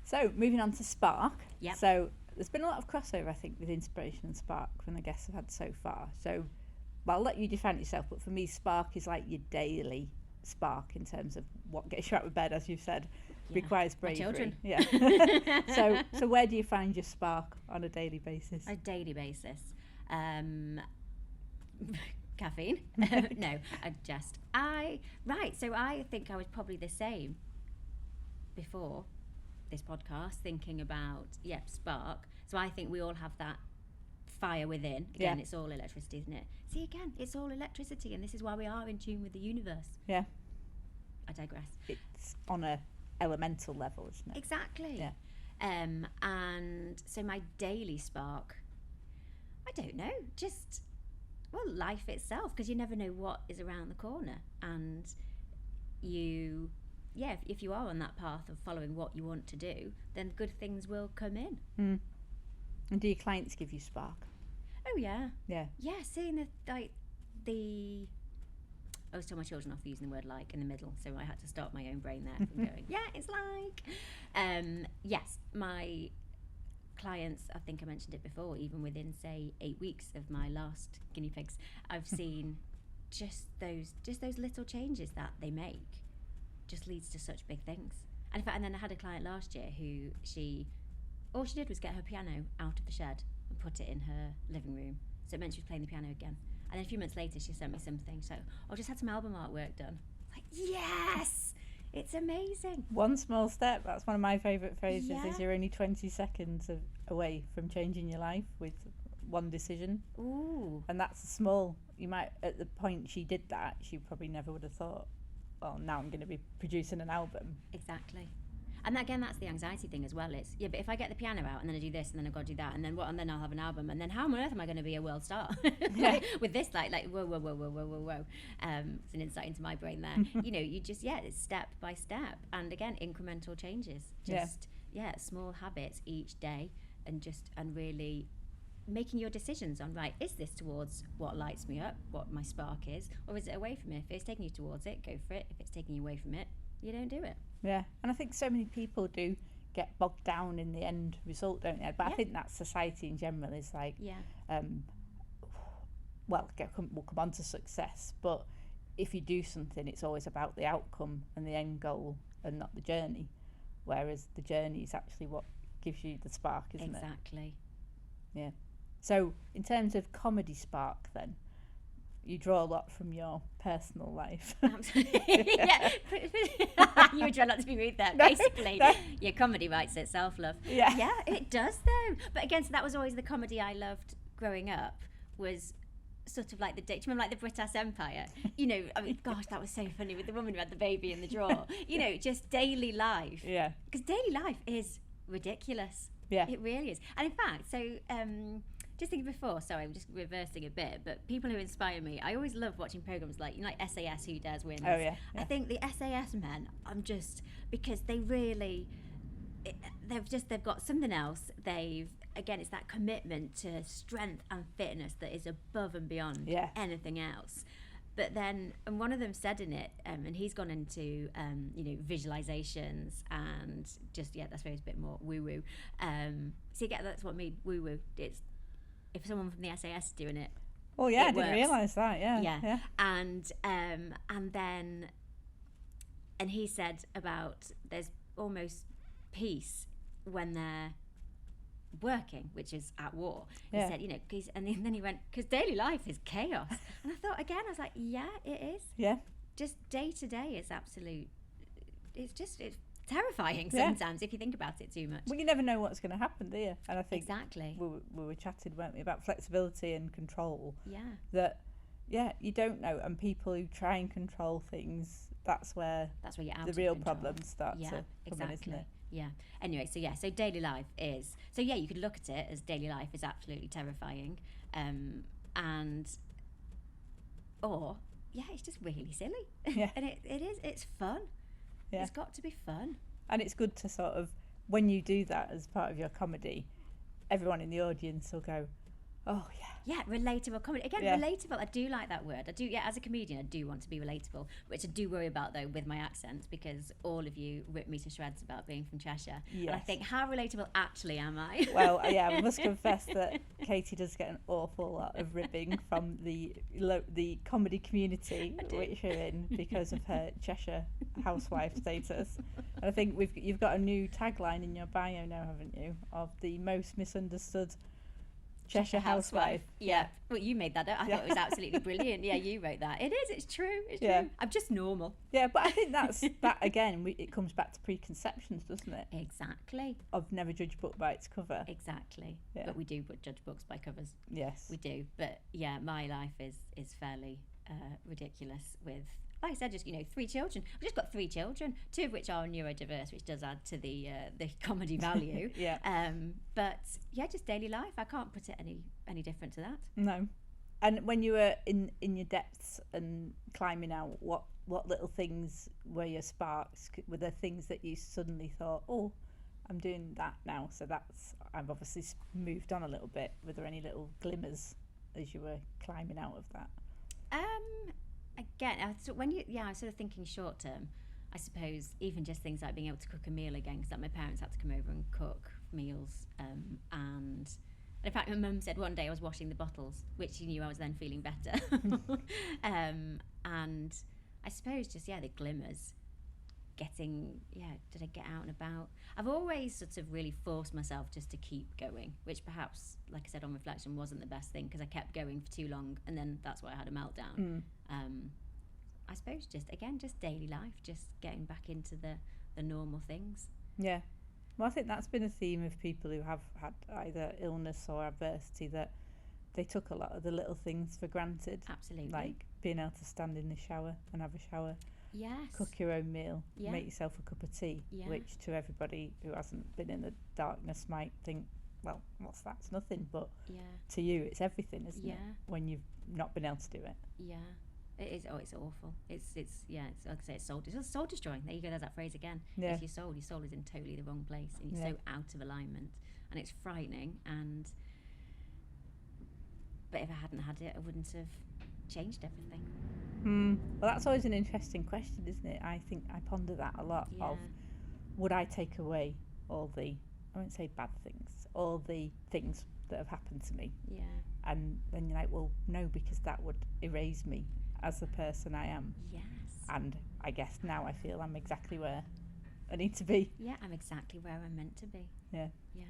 So moving on to Spark. Yep. So there's been a lot of crossover, I think, with inspiration and Spark from the guests I've had so far. So well, I'll let you define it yourself, but for me, Spark is like your daily spark in terms of what gets you out of bed, as you've said, requires bravery. My children. Yeah. So where do you find your spark on a daily basis? A daily basis. Caffeine. No, so I think I was probably the same before this podcast, thinking about spark. So I think we all have that fire within. Again, it's all electricity, isn't it? See, again, it's all electricity, and this is why we are in tune with the universe. Yeah. I digress. It's on a elemental level, isn't it? Exactly. Yeah. And so my daily spark, I don't know, just life itself, because you never know what is around the corner, and if you are on that path of following what you want to do, then good things will come in. And do your clients give you spark? Oh yeah. Yeah. Seeing I always tell my children off for using the word like in the middle, so I had to stop my own brain there from going, it's like. Yes, my clients, I think I mentioned it before, even within say 8 weeks of my last guinea pigs, I've seen just those little changes that they make just leads to such big things. And in fact, and then I had a client last year who all she did was get her piano out of the shed and put it in her living room. So it meant she was playing the piano again. And then a few months later, she sent me something. So I just had some album artwork done. Like, yes, it's amazing. One small step. That's one of my favourite phrases. Is you're only 20 seconds away from changing your life with one decision. Ooh. And that's small. You might, at the point she did that, she probably never would have thought, well, now I'm going to be producing an album. Exactly. And again, that's the anxiety thing as well. It's but if I get the piano out and then I do this and then I've got to do that and then what, and then I'll have an album, and then how on earth am I going to be a world star with this like whoa. It's an insight into my brain there. You just it's step by step, and again, incremental changes. Just small habits each day, and really making your decisions on, right, is this towards what lights me up, what my spark is, or is it away from it? If it's taking you towards it, go for it. If it's taking you away from it, you don't do it. Yeah, and I think so many people do get bogged down in the end result, don't they? But I think that society in general is like, we'll come on to success, but if you do something, it's always about the outcome and the end goal and not the journey, whereas the journey is actually what gives you the spark, isn't it? Exactly. Yeah. So in terms of comedy spark then, you draw a lot from your personal life. Absolutely. You were trying not to be rude there. Basically, your comedy writes itself, love. Yeah, it does though. But again, so that was always the comedy I loved growing up, was sort of like do you remember like the British Empire? I mean, gosh, that was so funny with the woman who had the baby in the drawer. Just daily life. Yeah. Because daily life is ridiculous. Yeah. It really is. And in fact, so just thinking before, sorry, I'm just reversing a bit, but people who inspire me, I always love watching programs like, like SAS, Who Dares Wins. Oh, yeah. I think the SAS men, because they really, they've got something else. Again, it's that commitment to strength and fitness that is above and beyond anything else. But then, and one of them said in it, and he's gone into, visualizations and just, I suppose a bit more woo-woo. So that's what I mean, woo-woo. It's, if someone from the SAS is doing it, well, I didn't realise that. Yeah. And then he said about there's almost peace when they're working, which is at war. He said, and then he went, because daily life is chaos. And I thought again, I was like, yeah, it is. Yeah. Just day to day is absolute. It's terrifying sometimes if you think about it too much. Well, you never know what's going to happen, do you? And I think exactly we were chatting, weren't we, about flexibility and control. Yeah. That you don't know, and people who try and control things, that's where you're out the real problems start to come in, isn't it? Yeah. Anyway, so daily life is you could look at it as daily life is absolutely terrifying, it's just really silly. Yeah. And it's fun. Yeah. It's got to be fun. And it's good to sort of, when you do that as part of your comedy, everyone in the audience will go, Oh yeah. Yeah, relatable comedy. Again, Yeah. relatable. I do like that word. I do, yeah, as a comedian, I do want to be relatable, which I do worry about, though, with my accent, because all of you rip me to shreds about being from Cheshire. Yes. And I think, how relatable actually am I? Well, yeah, I must confess that Katie does get an awful lot of ribbing from the comedy community which you're in because of her Cheshire housewife status. And I think you've got a new tagline in your bio now, haven't you? Of the most misunderstood Cheshire housewife. Yeah. Well, you made that up. I thought it was absolutely brilliant. Yeah, you wrote that. It is. It's true. It's true. I'm just normal. Yeah, but I think that again, it comes back to preconceptions, doesn't it? Exactly. Of never judge a book by its cover. Exactly. Yeah. But we do judge books by covers. Yes. We do. But yeah, my life is fairly ridiculous with, like I said, just 3 children. I've just got 3 children, 2 of which are neurodiverse, which does add to the comedy value. Yeah. But yeah, just daily life. I can't put it any different to that. No. And when you were in your depths and climbing out, what little things were your sparks? Were there things that you suddenly thought, oh, I'm doing that now, so I've obviously moved on a little bit. Were there any little glimmers as you were climbing out of that? Again, I was sort of thinking short term. I suppose even just things like being able to cook a meal again, because my parents had to come over and cook meals. And in fact, my mum said one day I was washing the bottles, which she knew I was then feeling better. And I suppose just the glimmers. Did I get out and about? I've always sort of really forced myself just to keep going, which perhaps, like I said on reflection, wasn't the best thing, because I kept going for too long, and then that's why I had a meltdown. I suppose just daily life, just getting back into the normal things. Yeah. Well, I think that's been a theme of people who have had either illness or adversity, that they took a lot of the little things for granted. Absolutely. Like being able to stand in the shower and have a shower. Yes. Cook your own meal, Yeah. make yourself a cup of tea, Yeah. which to everybody who hasn't been in the darkness might think, well, what's that? It's nothing, but Yeah. to you it's everything, isn't it? Yeah. When you've not been able to do it. Yeah. It is. Oh, it's awful. It's like I say, it's soul destroying. There you go. There's that phrase again. Yeah. It's your soul is in totally the wrong place, and you're so out of alignment, and it's frightening. But if I hadn't had it, I wouldn't have changed everything. Well, that's always an interesting question, isn't it? I think I ponder that a lot. Yeah. Of would I take away all the, I won't say bad things, all the things that have happened to me? Yeah. And then you're like, well, no, because that would erase me as the person I am. Yes. And I guess now I feel I'm exactly where I need to be. Yeah, I'm exactly where I'm meant to be. Yeah. Yeah.